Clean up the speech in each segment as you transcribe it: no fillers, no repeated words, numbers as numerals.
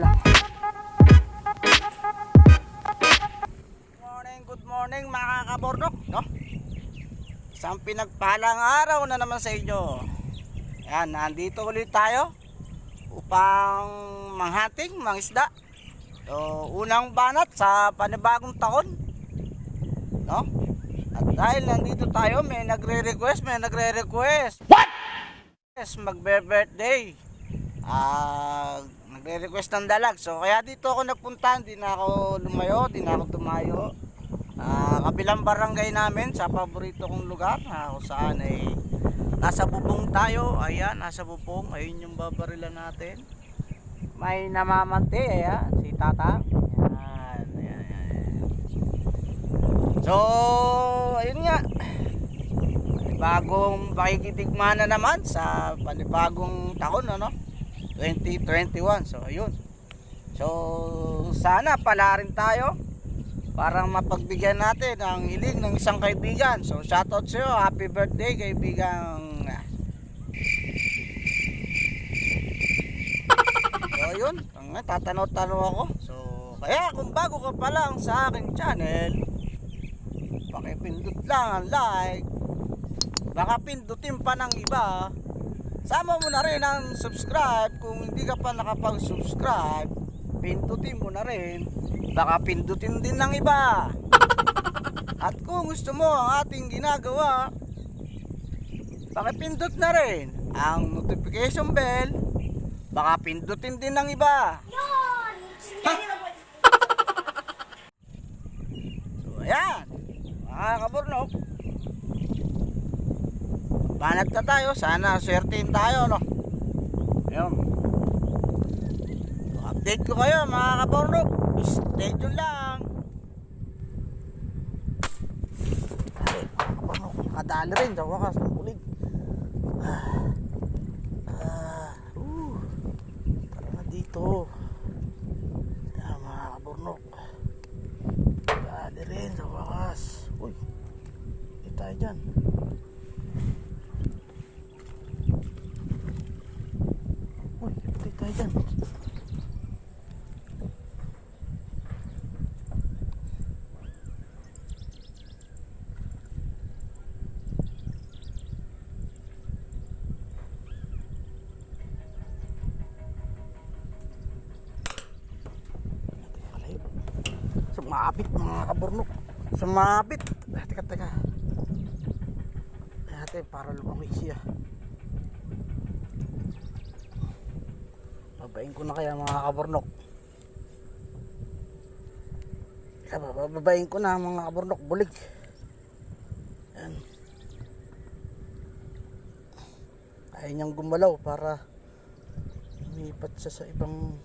lang. Good morning mga kabordok, no? Isang pinagpalang araw na naman sa inyo. Yan, nandito ulit tayo upang manghating, mangisda. So, unang banat sa panibagong taon, no? At dahil nandito tayo, may nagre-request. What? Yes, magbe-birthday. Nagre-request ng dalag. So, kaya dito ako nagpunta. Di na ako lumayo, di na ako tumayo. Kabilang barangay namin sa paborito kong lugar, kung saan ay nasa bubong tayo. Ayan, nasa bubong. Ayun yung babarilan natin. May namamante, ayan, si Tata. Ayan. So, ayun nga, panibagong pakikitigma na naman sa panibagong taon, ano? 2021. So, ayun. So, sana pala rin tayo parang mapagbigyan natin ang hiling ng isang kaibigan. So shoutout sa iyo, happy birthday kaibigang. So yun, tatanaw-tanaw ako. So kaya kung bago ka pa lang sa aking channel, pakipindot lang ang like, baka pindutin pa ng iba. Sama mo na rin ang subscribe. Kung hindi ka pa nakapag-subscribe, pindutin mo na rin, baka pindutin din ng iba. At kung gusto mo ang ating ginagawa, pakipindot na rin ang notification bell, baka pindutin din ng iba. So ayan mga kaburnok, banat na tayo. Sana swertein tayo, no? Ayun, update ko kayo mga kaburnok. Stay tuned lang. Nakadali rin sa wakas ng pulig. Tara na dito. Yan mga kaburnok, nakadali rin sa wakas. Uy, hindi tayo dyan. Uy, hindi tayo dyan. Sumabit mga kaburnok, sumabit. Teka natin para lumamig siya. Babain ko na kaya mga kaburnok. Babain ko na mga kaburnok, bulig. Yan, ayaw niyang gumalaw para lumipat siya sa ibang.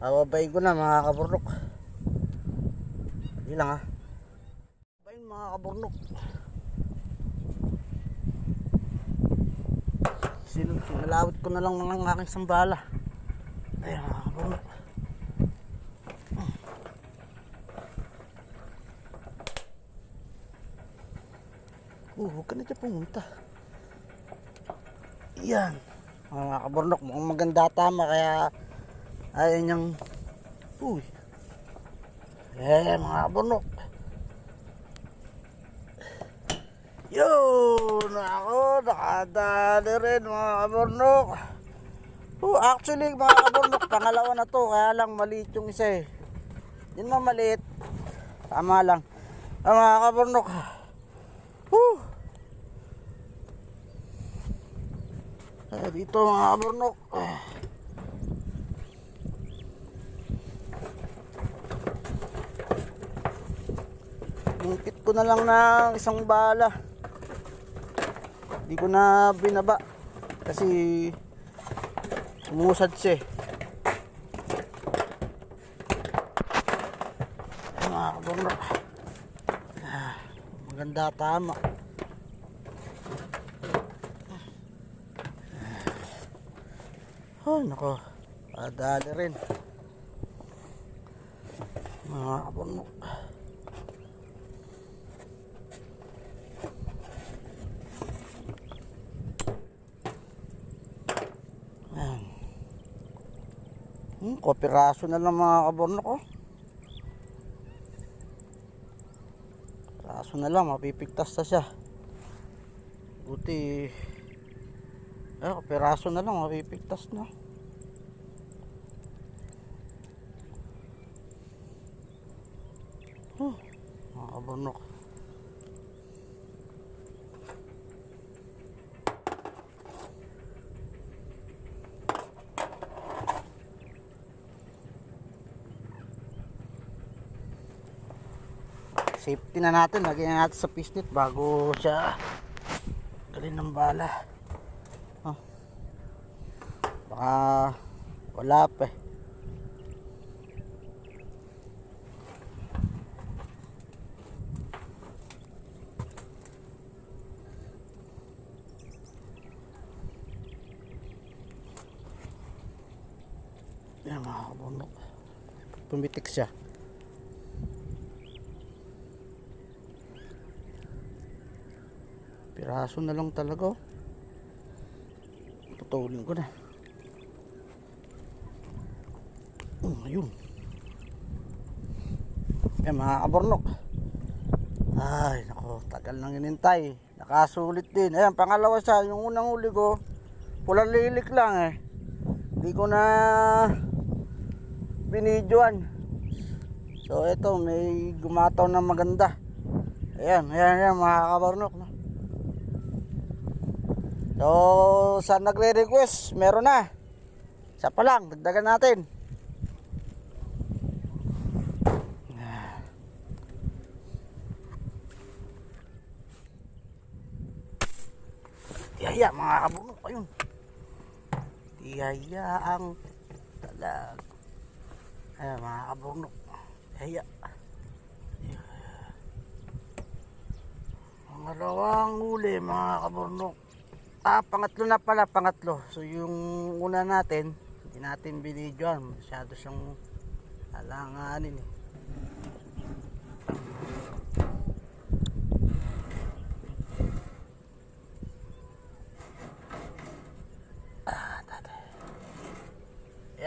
Babain ko na mga kaburnok. Hindi lang babain mga kaburnok. Sinalawit ko na lang ng aking sambala. Ayan mga kaburnok. Huwag ka na dyan pumunta. Yan mga kaburnok, mukhang maganda tama, kaya ayaw niyang. Uy, mga kaburnok. Yun, ako nakadali rin mga kaburnok. Actually mga kaburnok, pangalawa na to, kaya lang maliit yung isa eh. Yun na maliit, tama lang. Mga kaburnok, dito mga kaburnok, ngipit ko na lang ng isang bala. Hindi ko na binaba kasi sumusad siya eh. Mga kaburnok, maganda tama. Oh nako, padali rin mga kaburnok. piraso na lang mga kaburnok oh. Piraso na lang, mapipigtas na siya. Buti piraso na lang, mapipigtas na. Mga kaburnok. Safety na natin, lagyan na natin sa pisnit bago siya galin ng bala. Baka wala pa eh. Yan mga kaburnok, pumitik siya. Piraso na lang talaga oh. Tutulin ko na. Ayun. Yan mga kaburnok. Ay nako, tagal nang inintay. Nakasulit din. Ayan, pangalawa siya. Yung unang huli ko, pulang lilik lang eh. Hindi ko na binidyoan. So ito, may gumataw na maganda. Ayan mga kaburnok no? So sa nagre-request, meron na. Isa pa lang, dagdagan natin. Tiyaya mga kaburnok, ayun. Tiyaya ang talag. Ayan mga kaburnok, tiyaya. Pangalawang huli mga kaburnok. Pangatlo na pala, pangatlo. So yung una natin, hindi natin binidyoan. Masyado siyang alanganin eh.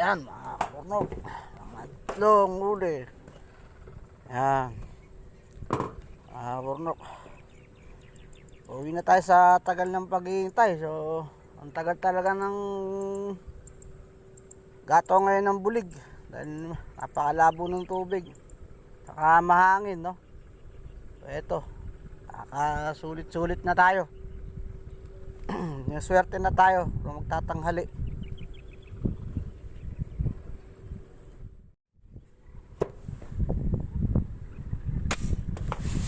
Yan mga kaburnok, pangatlong huli. Yan mga kaburnok. Uwi na tayo sa tagal ng paghihintay. So ang tagal talaga ng gato ngayon ng bulig dahil napakalabo ng tubig, saka mahangin no. So eto, nakasulit-sulit na tayo. Swerte na tayo kung magtatanghali.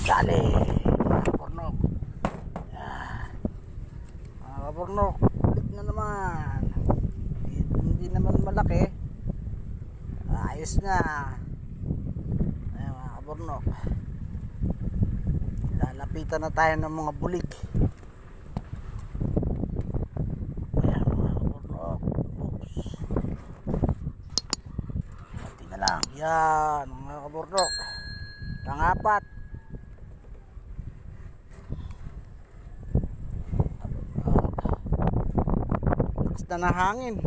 Dali mga kaburnok. Kaburnok, ulit na naman. Hindi naman malaki. Ayos na. Ayan mga kaburnok, lalapitan na tayo ng mga bulig. Ayan mga kaburnok. Oops. Kunti na lang. Yan mga kaburnok, pangapat. Na hangin,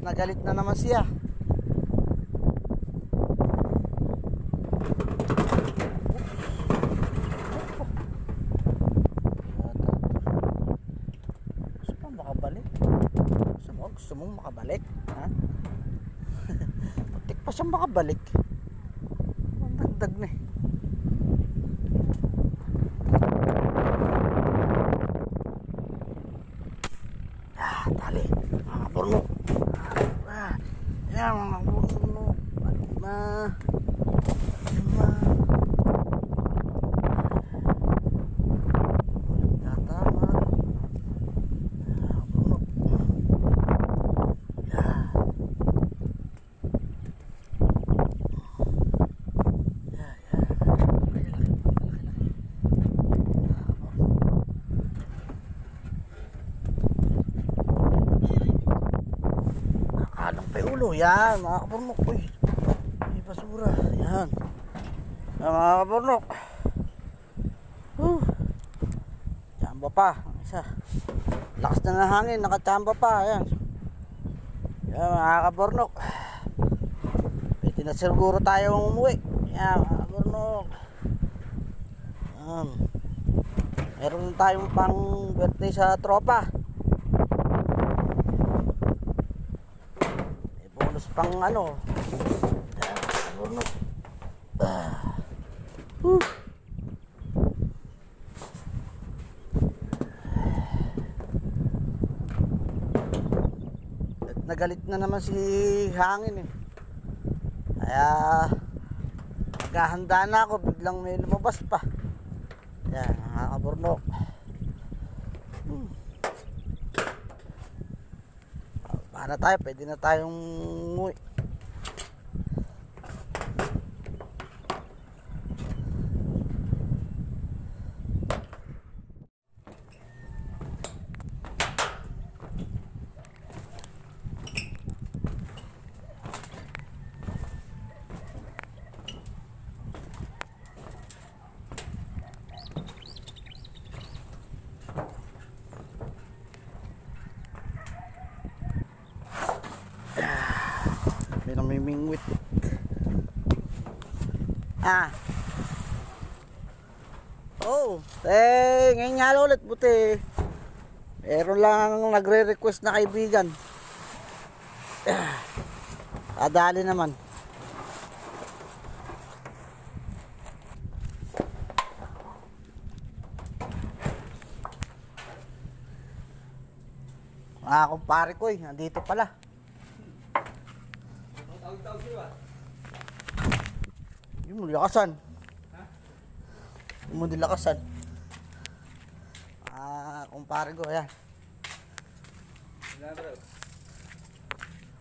galit na naman siya. Gusto pa makabalik? Gusto mong makabalik? Ha? Putik pa siyang makabalik. Ang dagdag na eh. Dali mga kaburnok. Yan mga kaburnok, lima. Tatama kaburnok. Yan mga kaburnok, uy, may basura. Yan mga kaburnok. Tsamba pa isa, lakas na ng hangin, nakachamba pa. Yan Yan mga kabornok. Pwede na siguro tayong umuwi. Yan mga kabornok. Meron tayong pang birthday sa tropa. May bonus pang ano. Yan mga kabornok. Nagalit na naman si hangin eh. Kaya naghahanda na ako, biglang may lumabas pa. Yan mga kaburnok. Para tayo, pwede na tayong umuwi. May namimingwit. Oh, ngayon nga ulit buti. Meron lang nagre-request na kaibigan. Adali naman. Kumpare ko nandito pala. Yung mo dilakasan. Yung mo dilakasan. Kumpare ko, ayan.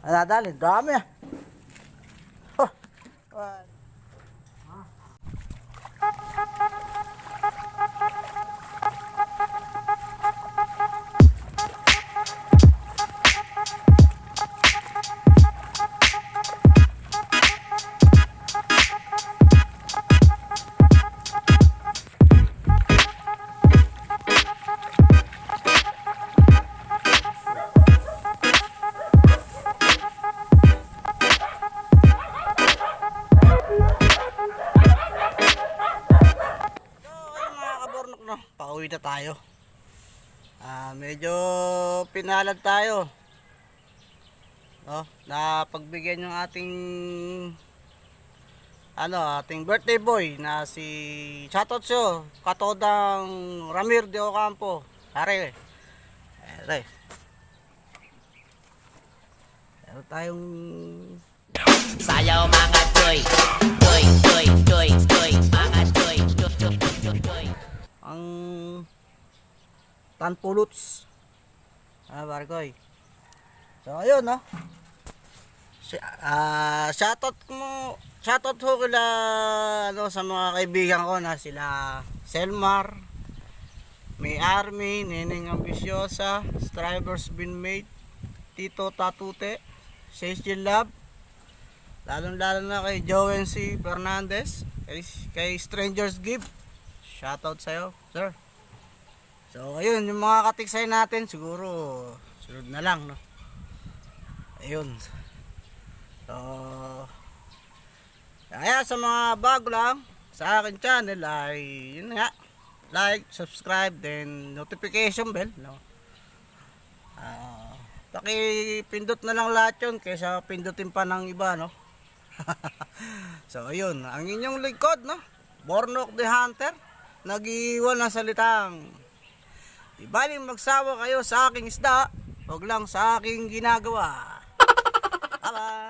Nadali, dami ah. Oh. Pauwi na tayo. Medyo pinalad tayo. No, na pagbigyan yung ating birthday boy na si shoutout sa'yo, Katodang Ramir de Ocampo. Are. Meron tayong sayaw mga toy, toy, toy, toy, toy, mga toy, toy, toy, toy, toy. Ang tanpuluts. Barkoy. So ayun no. Shoutout ho kila sa mga kaibigan ko na sila Selmar, May Army, Neneng Ambisyosa, Strivers Binmate, Tito Tatute, Sage Lab, lalo na kay Joven C. Fernandez, kay Strangers Give. Shoutout sa'yo, sir. So, ayun, yung mga katiksay natin, siguro, sunod na lang, no? Ayun. So, kaya sa mga bago lang sa akin channel ay, yun nga, like, subscribe, then notification bell, no? Pakipindot na lang lahat yun, kaysa pindutin pa ng iba, no? So, ayun, ang inyong lingkod, no? Bornok the Hunter. Nag-iwan ng salitang di baling magsawa kayo sa aking isda, huwag lang sa aking ginagawa. Bye-bye.